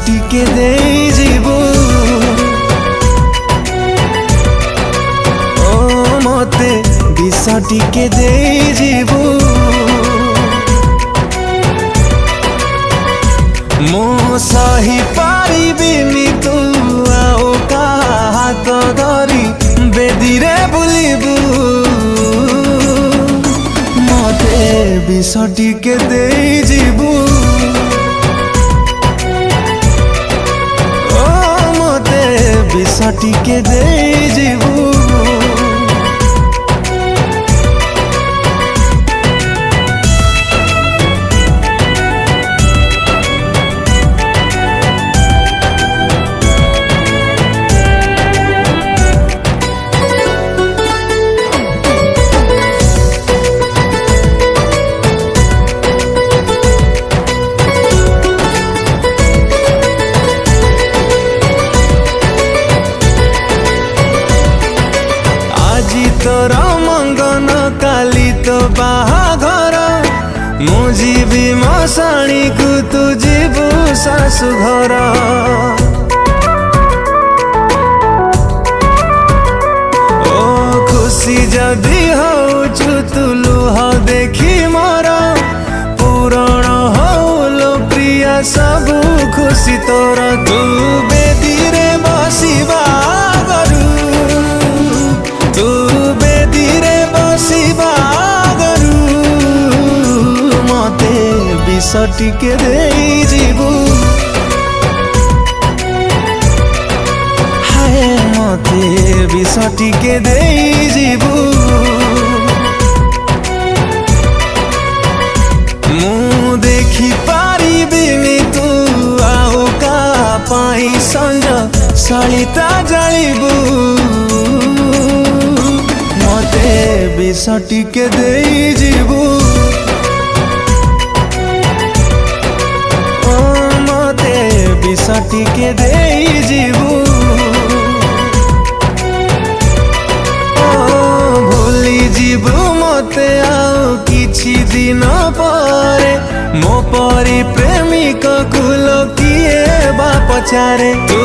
ଟିକେ ଦେଇଯିବୁ ଓ ମତେ ବିଷ ଟିକେ ଦେଇଯିବୁ ମୁଁ ସହି ପାରିବିନି ତୁ ଆଉ କାହା ହାତ ଧରି ବେଦିରେ ବୁଲିବୁ ମତେ ବିଷ ଟିକେ ଦେଇଯିବୁ ଓ ମତେ ବିଷ ଟିକେ ଦେଇଯିବୁ तोर मंगन काली तो बाहाघर मु जीवी मशाणी को तू जीवु शाशु घर ओ खुशी जदि होचु तू लुह देखी मोर पूरण होलो प्रिया सबु खुशी तोर तू बेदी रे बसिबा विष टिके देइजिबु हाय मते विष टिके देइजिबु मु देखि पारिबिनी तू आउ का पाई संज सलिता जलिबु मते विष टिके देइजिबु विष टिके देइजिबु भूली जीवु मते आउ किछि दिन परे मो परी प्रेमिक कुल किए बा पचारे तू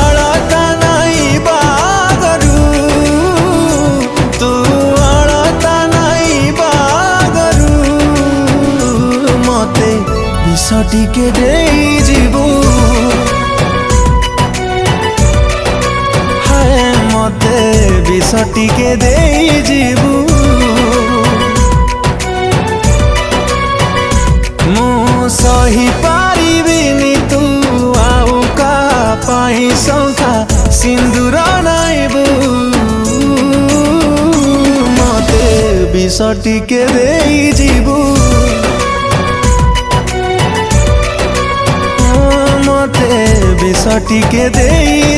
अलता नहीं बागरू तू अलता नहीं बागरू मते विष टिके देइजिबु मते विष टिके देइजिबु मु सही पारिबिनी तू आउ का पाई शंखा सिंदूर नाइबु मते विष टिके देइजिबु मते विष टिके देइ